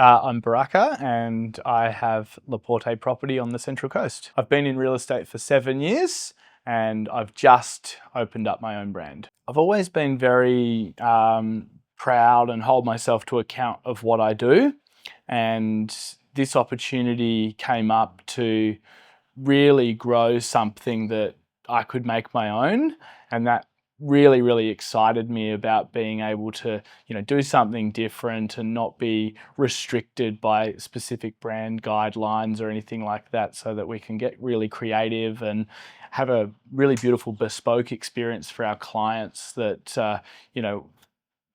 I'm Baraka and I have Laporte property on the Central Coast. I've been in real estate for 7 years and I've just opened up my own brand. I've always been very proud and hold myself to account of what I do, and this opportunity came up to really grow something that I could make my own, and that really excited me about being able to, do something different and not be restricted by specific brand guidelines or anything like that, so that we can get really creative and have a really beautiful bespoke experience for our clients that,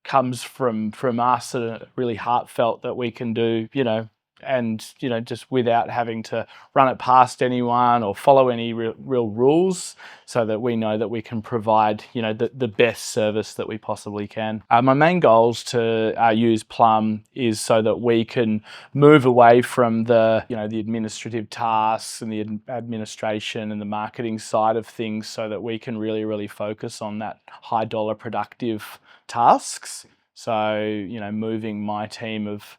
comes from us, really heartfelt, that we can do, and just without having to run it past anyone or follow any real rules, so that we know that we can provide the best service that we possibly can. My main goals to use Plum is so that we can move away from the the administrative tasks and the administration and the marketing side of things, so that we can really focus on that high dollar productive tasks. So moving my team of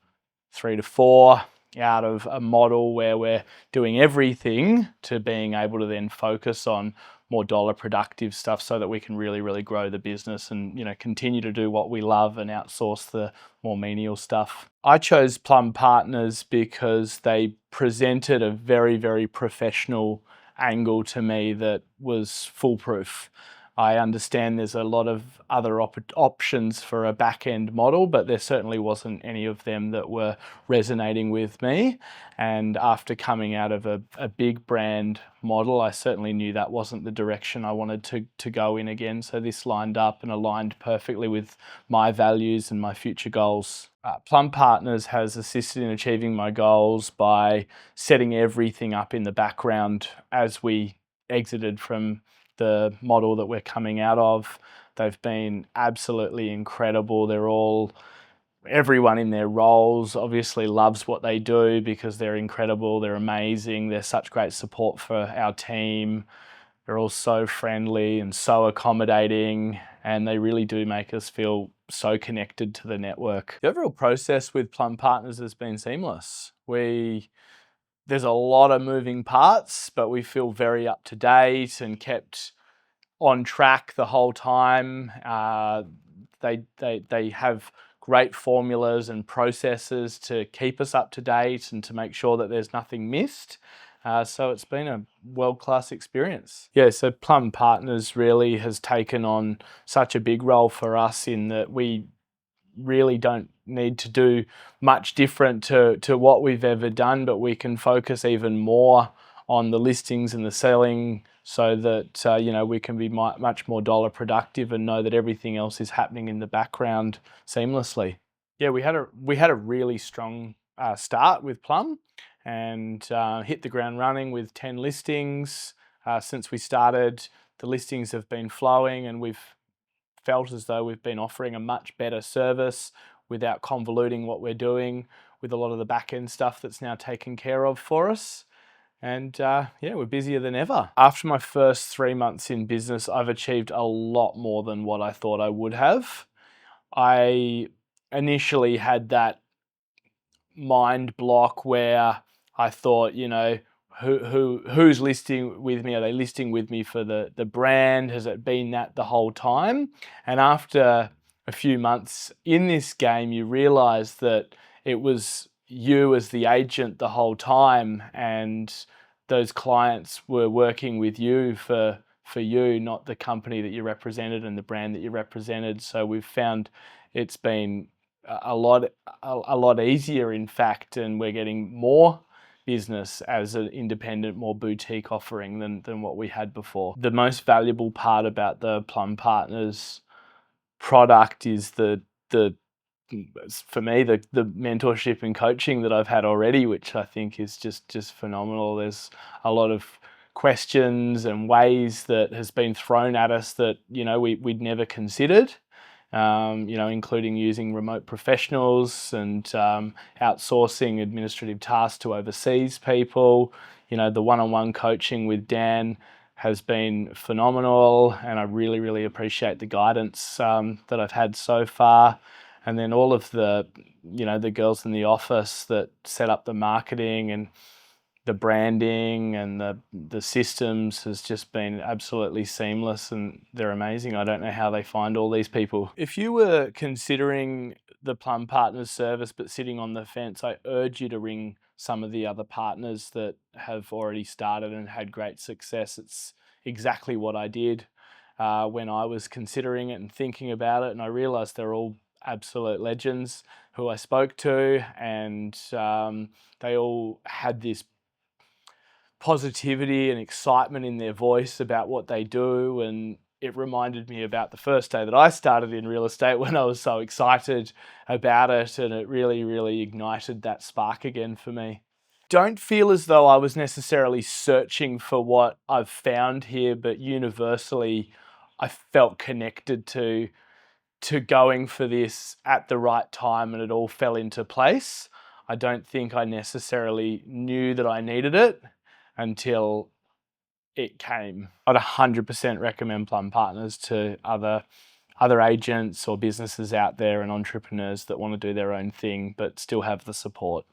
3 to 4 out of a model where we're doing everything to being able to then focus on more dollar productive stuff, so that we can really grow the business and continue to do what we love and outsource the more menial stuff. I chose Plum Partners because they presented a very professional angle to me that was foolproof. I understand there's a lot of other options for a back-end model, but there certainly wasn't any of them that were resonating with me. And after coming out of a big brand model, I certainly knew that wasn't the direction I wanted to go in again. So this lined up and aligned perfectly with my values and my future goals. Plum Partners has assisted in achieving my goals by setting everything up in the background as we exited from the model that we're coming out of. They've been absolutely incredible. Everyone in their roles obviously loves what they do because they're incredible, they're amazing, they're such great support for our team. They're all so friendly and so accommodating, and they really do make us feel so connected to the network. The overall process with Plum Partners has been seamless. There's a lot of moving parts, but we feel very up to date and kept on track the whole time. They have great formulas and processes to keep us up to date and to make sure that there's nothing missed. So it's been a world-class experience. Yeah, so Plum Partners really has taken on such a big role for us, in that we really don't need to do much different to what we've ever done, but we can focus even more on the listings and the selling, so that we can be much more dollar productive and know that everything else is happening in the background seamlessly. Yeah, we had a really strong start with Plum, and hit the ground running with 10 listings. Since we started, the listings have been flowing, and we've felt as though we've been offering a much better service without convoluting what we're doing with a lot of the back end stuff that's now taken care of for us. And we're busier than ever. After my first 3 months in business, I've achieved a lot more than what I thought I would have. I initially had that mind block where I thought, who's listing with me? Are they listing with me for the brand? Has it been that the whole time? And after a few months in this game, you realize that it was you as the agent the whole time, and those clients were working with you for you, not the company that you represented and the brand that you represented. So we've found it's been a lot easier, in fact, and we're getting more business as an independent, more boutique offering than what we had before. The most valuable part about the Plum Partners product is for me, the mentorship and coaching that I've had already, which I think is just phenomenal. There's a lot of questions and ways that has been thrown at us that we'd never considered. Including using remote professionals and outsourcing administrative tasks to overseas people. The one-on-one coaching with Dan has been phenomenal, and I really appreciate the guidance that I've had so far. And then all of the, the girls in the office that set up the marketing and the branding and the systems has just been absolutely seamless, and they're amazing. I don't know how they find all these people. If you were considering the Plum Partners service but sitting on the fence, I urge you to ring some of the other partners that have already started and had great success. It's exactly what I did when I was considering it and thinking about it, and I realised they're all absolute legends who I spoke to, and they all had this positivity and excitement in their voice about what they do. And it reminded me about the first day that I started in real estate when I was so excited about it, and it really, really ignited that spark again for me. Don't feel as though I was necessarily searching for what I've found here, but universally I felt connected to going for this at the right time, and it all fell into place. I don't think I necessarily knew that I needed it until it came. I'd 100% recommend Plum Partners to other agents or businesses out there and entrepreneurs that want to do their own thing but still have the support.